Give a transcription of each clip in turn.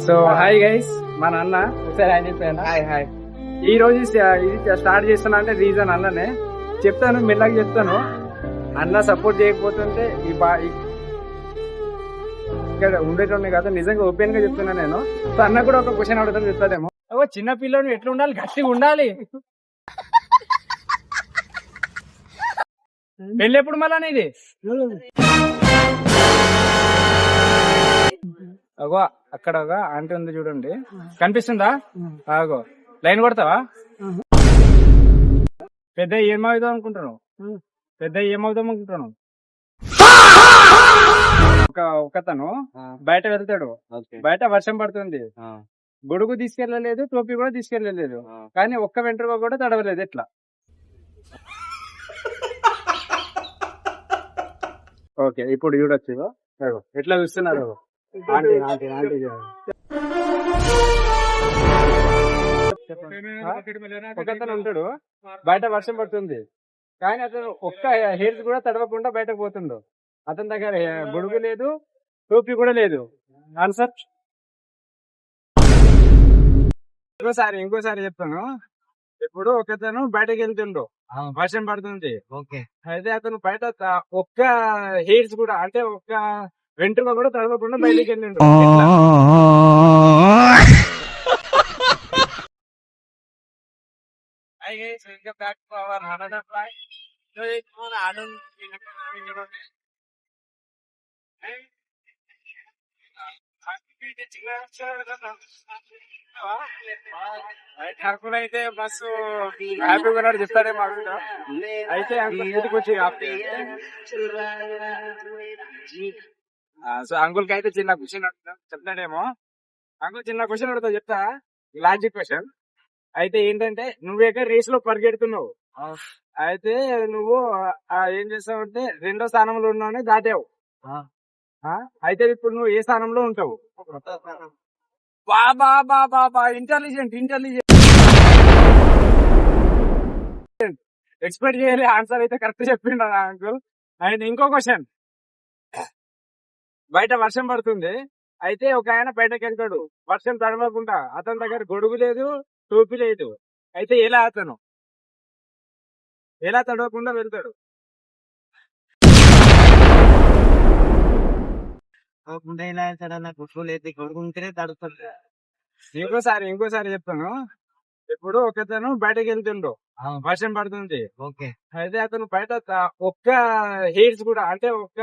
So hi guys, మా నాన్న ఒకసారి ఆయన చెప్పాను. హాయ్ ఈ రోజు ఇది స్టార్ట్ చేస్తున్నా అంటే రీజన్ అన్ననే చెప్తాను, మెల్లగా చెప్తాను. అన్న సపోర్ట్ చేయకపోతుంటే ఇక్కడ ఉండేటోనే కదా, నిజంగా ఓపెన్ గా చెప్తున్నా నేను. సో అన్న కూడా ఒక క్వశ్చన్ అడుగుతాను, చెప్తాడేమో. చిన్న పిల్లలు ఎట్లా ఉండాలి? గట్టిగా ఉండాలి. పెళ్ళి ఎప్పుడు మళ్ళా ఇది? అగో అక్కడ ఒక ఆంటీ ఉంది చూడండి, కనిపిస్తుందా? అగో లైన్ కొడతావా? పెద్ద ఏమవుదాం అనుకుంటున్నావు? ఒకతను బయట వెళ్తాడు, బయట వర్షం పడుతుంది, గొడుగు తీసుకెళ్లలేదు, టోపీ కూడా తీసుకెళ్లలేదు, కానీ ఒక్క వెంట్రుక కూడా తడవలేదు. ఎట్లా? ఓకే, ఇప్పుడు చూడొచ్చు ఎట్లా చూస్తున్నారు. ఒకతను ఉంటాడు, బయట వర్షం పడుతుంది, కానీ అతను ఒక్క హెయిర్స్ కూడా తడవకుండా బయటకు పోతుండు. అతని దగ్గర గొడుగు లేదు, టోపీ కూడా లేదు. ఆన్సర్ ఇంకోసారి చెప్తాను. ఇప్పుడు ఒకతను బయటకు వెళ్తుండు, వర్షం పడుతుంది, అయితే అతను బయట ఒక్క హెయిర్స్ కూడా, అంటే ఒక్క వెంట్రుక కూడా తడవకుండా బయటకు వెళ్ళిండు. Back to our another flight. So it's on Adam. అయితే బస్సు హ్యాపీగా ఉన్నాడు చెప్తాడే మాకు. అయితే ఇంటికి వచ్చి సో అంకుల్ కి అయితే చిన్న క్వశ్చన్ చెప్తాడేమో. అంకుల్ చిన్న క్వశ్చన్ అడుగుతా, చెప్తా, లాజిక్ క్వశ్చన్. అయితే ఏంటంటే, నువ్వేక రేస్ లో పరిగెడుతున్నావు, అయితే నువ్వు ఏం చేస్తావంటే రెండో స్థానంలో ఉన్నావు, దాటావు. అయితే ఇప్పుడు నువ్వు ఏ స్థానంలో ఉంటావు? బాబా ఇంటెలిజెంట్ ఎక్స్పెక్ట్ చేయాలి. ఆన్సర్ అయితే కరెక్ట్ చెప్పిండు అంకుల్. అండ్ ఇంకో క్వశ్చన్, బయట వర్షం పడుతుంది, అయితే ఒక ఆయన బయటకు వెళ్తాడు వర్షం తడవకుండా, అతని దగ్గర గొడుగు లేదు, టోపీ లేదు, అయితే ఎలా తడవకుండా వెళ్తాడు? ఇంకోసారి చెప్తాను. ఇప్పుడు ఒకతను బయటకు వెళ్తుండు, వర్షం పడుతుంది, అయితే అతను బయట ఒక్క హెయిర్స్ కూడా, అంటే ఒక్క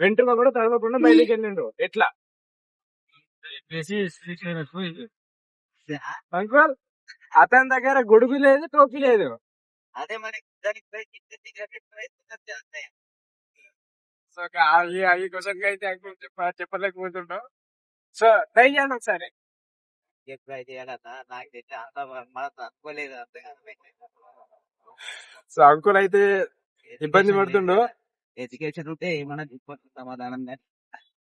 వెంట్రుక కూడా తడవకుండా బయటకు వెళ్ళిండు. ఎట్లా? అంకుల్, అతని దగ్గర గొడుగు లేదు, టోపీ లేదు. అదే మరి సో ఈ క్వశ్చన్ అయితే అంకుల్ చెప్పలేకపోతుంటాం. సో ట్రై చేయండి ఒకసారి. సో అంకుల్ అయితే ఇబ్బంది పడుతుండు. ఎడ్యుకేషన్ ఉంటే ఏమన్నా సమాధానం.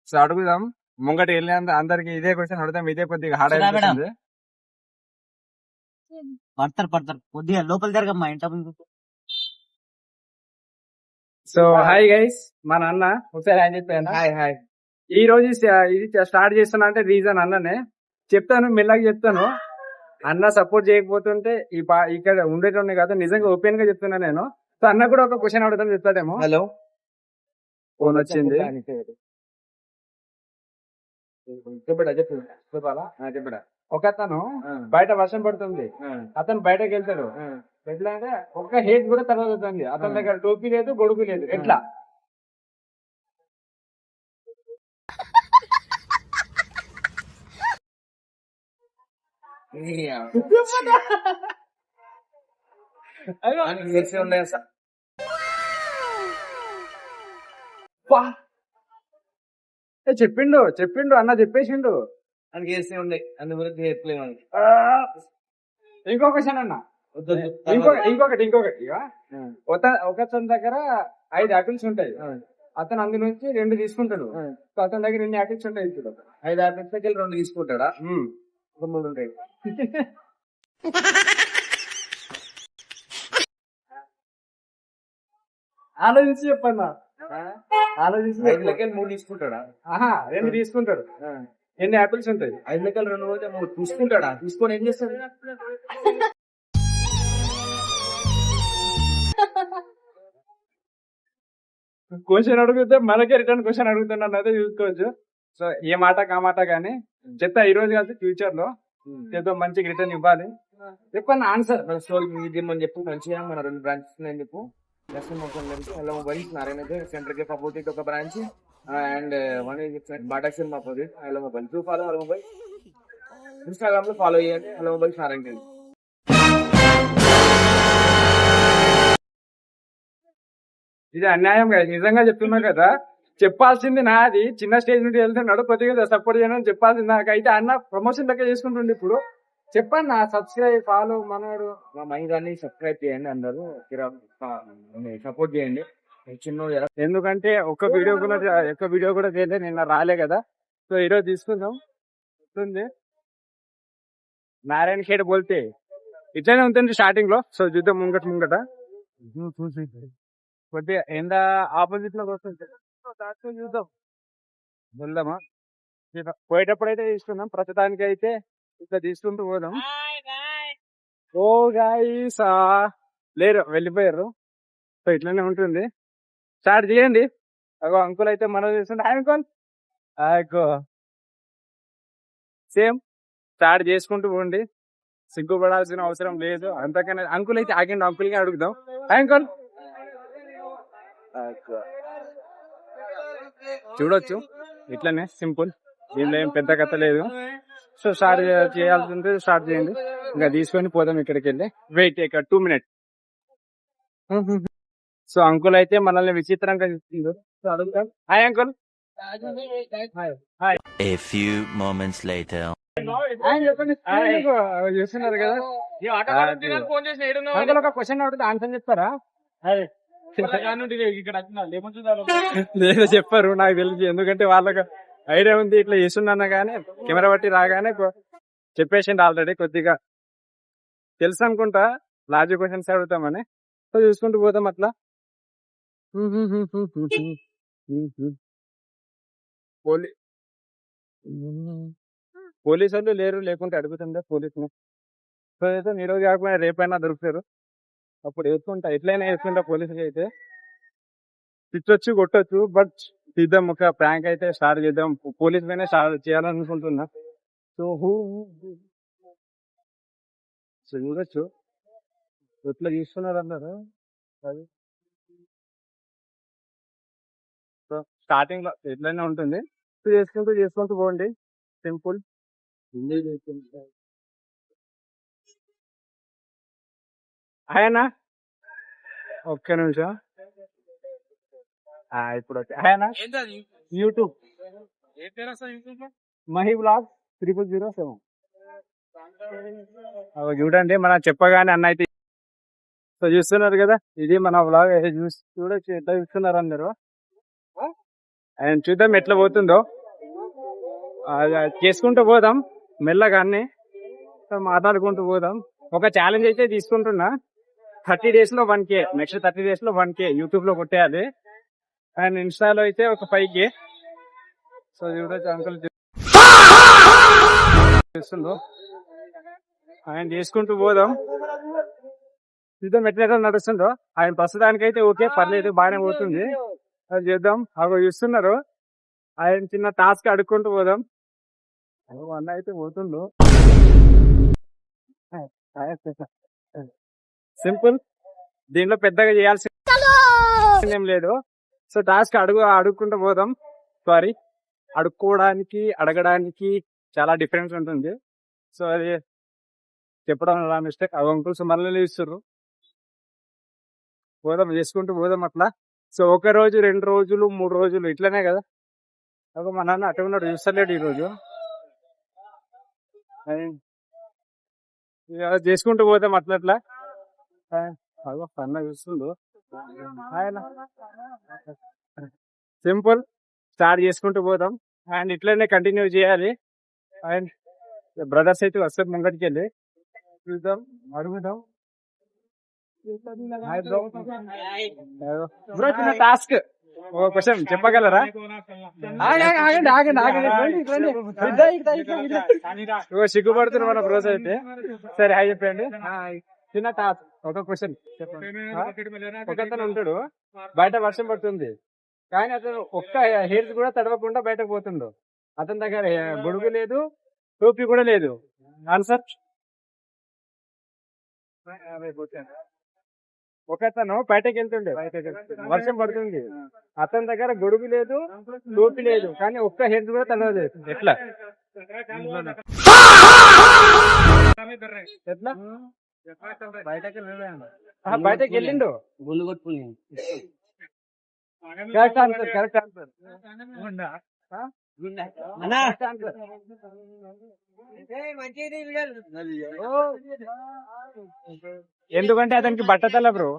సో అడుగుదాం, ముంగటి వెళ్ళి అందరికి ఇదే క్వశ్చన్ అడుగుదాం. ఇదే కొద్దిగా హార్డ్ అయిపోతుంది. పడతారు కొద్దిగా లోపల జరగమ్మా ఇంట. సో హాయ్ గైస్, మా నాన్న ఒకసారి ఆయన చెప్పాను. హాయ్ ఈ రోజు ఇది స్టార్ట్ చేస్తున్నా అంటే రీజన్ అన్ననే చెప్తాను, మెల్లగా చెప్తాను. అన్న సపోర్ట్ చేయకపోతుంటే ఇక్కడ ఉండేటోనే కదా, నిజంగా ఓపెన్ గా చెప్తున్నా నేను. సో అన్న కూడా ఒక క్వశ్చన్ అడుగుతాను, చెప్తాడేమో. హలో, ఫోన్ వచ్చింది, చెప్పడా. ఒకతను బయట వర్షం పడుతుంది, అతను బయటకు వెళ్తాడు, ఎట్లా అంటే ఒక్క హెయిర్ కూడా తడవతుంది, అతని దగ్గర టోపీ లేదు, గొడుగు లేదు. ఎట్లా? చెప్పిండు అన్న, చెప్పేసిండు. ఇంకో క్వశ్చన్ అన్న, ఇంకొకటి ఒకతని దగ్గర 5 యాపిల్స్ ఉంటాయి, అతను అందు నుంచి 2 తీసుకుంటాడు. సో అతని దగ్గర ఎన్ని యాపిల్స్ ఉంటాయి? 5 యాపిల్స్ దగ్గర 2 తీసుకుంటాడా? 3 ఉంటాయి. ఆలోచించి చెప్పన్నా, 5 3 తీసుకుంటాడా? 2 తీసుకుంటాడు. ఎన్ని యాపిల్స్ ఉంటాయి? 5 లెక్కలు 2 పోతే 3 తీసుకుంటాడా? తీసుకొని ఏం చేస్తాడు? క్వశ్చన్ అడిగితే మనకే రిటర్న్ క్వశ్చన్ అడుగుతున్నాను అయితే చూసుకోవచ్చు. సో ఏ మాట కా మాట కానీ చెప్తా ఈ రోజు కాదు ఫ్యూచర్ లో ఏదో మంచి రిటర్న్ ఇవ్వాలి. చెప్పండి ఆన్సర్. ఇది మనం చెప్పు మంచిగా మన 2 బ్రాంచెస్ ఉన్నాయని చెప్పు. హలో మొబైల్ నారాయణ సెంటర్ కి అపోజిట్ ఒక branch and one Bata cinema opposite hello mobile. Two follow hello mobile. Instagram లో ఫాలో చేయండి హలో మొబైల్ నారాయణ. ఇది అన్యాయం కదా, నిజంగా చెప్తున్నా కదా. చెప్పాల్సింది నాది, చిన్న స్టేజ్ నుండి వెళ్తున్నాడు, కొద్దిగా సపోర్ట్ చేయడం చెప్పాల్సింది నాకైతే. అన్న ప్రమోషన్ లెక్క చేసుకుంటుండే. ఇప్పుడు చెప్పండి నా సబ్స్క్రైబ్ ఫాలో మనోడు మా మైందాన్ని సబ్స్క్రైబ్ చేయండి అందరూ, సపోర్ట్ చేయండి. చిన్న ఎందుకంటే ఒక్క వీడియో కూడా చేయలేదు, నిన్న రాలే కదా. సో ఈరోజు తీసుకుందాం. వస్తుంది నారాయణ ఖేడ్ బోల్తే ఇట్లనే ఉంటుంది స్టార్టింగ్ లో. సో చూద్దాం ముంగట కొద్దిగా ఎంత ఆపోజిట్ లోకి వస్తుంది చూద్దాం. వెళ్దామా? పోయేటప్పుడు అయితే తీసుకుందాం, ప్రస్తుతానికి అయితే ఇట్లా తీసుకుంటూ పోదాం. ఓ గాయ్స్ లేరు, వెళ్ళిపోయారు. సో ఇట్లనే ఉంటుంది. స్టార్ట్ చేయండి. అగో అంకుల్ అయితే మనం చేస్తుంటే అంకుల్ సేమ్ స్టార్ట్ చేసుకుంటూ పోండి, సిగ్గుపడాల్సిన అవసరం లేదు. అంతకన్నా అంకుల్ అయితే ఆగండి, అంకుల్ గా అడుగుదాం. అంకుల్ చూడొచ్చు ఇట్లనే సింపుల్, దీనిలో ఏం పెద్ద కథ లేదు. సో స్టార్ట్ చేయాల్సి ఉంటే స్టార్ట్ చేయండి. ఇంకా తీసుకొని పోదాం ఇక్కడికి వెళ్ళి. Wait 2 minutes. సో అంకుల్ అయితే మనల్ని విచిత్రంగా చూస్తుండ్రు. సో అడుగుతాం. Hi uncle. A few moments later. చెప్పండి. చూస్తున్నారు కదా అంకుల్, ఒక క్వశ్చన్ అడిగితే ఆన్సర్ చెప్తారా? లేదు చెప్పారు, నాకు తెలిసి. ఎందుకంటే వాళ్ళకి ఐడియా ఉంది ఇట్లా చేస్తున్నా కానీ కెమెరా బట్టి రాగానే చెప్పేసిండు ఆల్రెడీ. కొద్దిగా తెలుసు అనుకుంటా లాజిక్ క్వశ్చన్స్ అడుగుతామని. సో చూసుకుంటూ పోతాం అట్లా. పోలీసు వాళ్ళు లేరు, లేకుంటే అడుగుతుండే పోలీసుని. సో అయితే ఈ రోజు కాకపోయినా రేపైనా దొరుకుతారు, అప్పుడు వేసుకుంటా. ఎట్లయినా వేసుకుంటా. పోలీసుకి అయితే తిట్టొచ్చు, కొట్టొచ్చు, బట్ తీద్దాం. ఒక ప్రాంక్ అయితే స్టార్ట్ చేద్దాం. పోలీస్ పైన స్టార్ట్ చేయాలనుకుంటున్నా. సో చూడొచ్చు ఎట్లా చూస్తున్నారు అన్నారు. అది సో స్టార్టింగ్ లో ఎట్లయినా ఉంటుంది. సో చేసుకుంటూ పోండి, సింపుల్. ఆయన ఒక్క నిమిషం. ఇప్పుడు వచ్చి ఆయన యూట్యూబ్ మహి బ్లాగ్ 0007 చూడండి. మనం చెప్పగానే అన్న అయితే. సో చూస్తున్నారు కదా, ఇది మన బ్లాగ్. చూడొచ్చు ఎట్లా చూస్తున్నారు అందరు. ఆయన చూద్దాం ఎట్లా పోతుందో. చేసుకుంటూ పోదాం మెల్లగా, అన్ని మాట్లాడుకుంటూ పోదాం. ఒక ఛాలెంజ్ అయితే తీసుకుంటున్నా. 30 days లో 1K, నెక్స్ట్ 30 days లో 1K యూట్యూబ్ లో కొట్టేయాలి. అండ్ ఇన్స్టాలో అయితే ఒక 5K. సో చూడొచ్చు అంకుల్ చేస్తుందో. ఆయన చేసుకుంటూ పోదాం, చూద్దాం ఎట్లయితే నడుస్తుందో. ఆయన ప్రస్తుతానికి అయితే ఓకే, పర్లేదు, బాగానే పోతుంది. అది చేద్దాం. అవి చూస్తున్నారు. ఆయన చిన్న టాస్క్ అడుక్కుంటూ పోదాం. అన్న అయితే పోతుండు. సింపుల్, దీంట్లో పెద్దగా చేయాల్సింది ఏం లేదు. సో టాస్క్ అడుక్కుంటూ పోదాం. సారీ, అడుక్కోవడానికి అడగడానికి చాలా డిఫరెన్స్ ఉంటుంది. సో అది చెప్పడం అలా మిస్టేక్. అవి అంకుల్స్ మళ్ళీ ఇస్తారు. పోదాం, చేసుకుంటూ పోదాం అట్లా. సో 1 రోజు 2 రోజులు 3 రోజులు ఇట్లనే కదా. అగో మా నాన్న అటు ఉన్నాడు, చూస్తలేడు ఈరోజు. చేసుకుంటూ పోతాం అట్లా. అగో అన్న చూస్తుండు. ఆయన సింపుల్ స్టార్ట్ చేసుకుంటూ పోదాం. అండ్ ఇట్లనే కంటిన్యూ చేయాలి. అండ్ బ్రదర్స్ అయితే వస్తారు ముంగటికి వెళ్ళి. చూద్దాం, అడుగుదాం. బ్రో చిన్న టాస్క్ ఒక క్వశ్చన్ చెప్పగలరా? ఆగండి ఆగండి ఆగండి రండి, రండి. ఇగో సిగ్గుపడుతున్నారు మన బ్రోస్ అయితే. సరే హాయ్ చెప్పండి. చిన్న టాప్ ఒక క్వశ్చన్ చెప్పండి. ఒకతను ఉంటాడు, బయట వర్షం పడుతుంది కానీ అతను ఒక్క హెయిర్స్ కూడా తడవకుండా బయటకు పోతుండు. అతని దగ్గర గొడుగు లేదు, టోపీ కూడా లేదు. ఆన్సర్. ఒకతను బయటకు వెళ్తుండే, వర్షం పడుతుంది, అతని దగ్గర గొడుగు లేదు, టోపీ లేదు, కానీ ఒక్క హెయిర్స్ కూడా తడవలేదు. ఎట్లా? ఎట్లా? బయటకు వెళ్ళిండు. గుండు కొట్టుకుని కరెక్ట్ ఆన్సర్, కరెక్ట్ ఆన్సర్. ఎందుకంటే అతనికి బట్టతల బ్రో.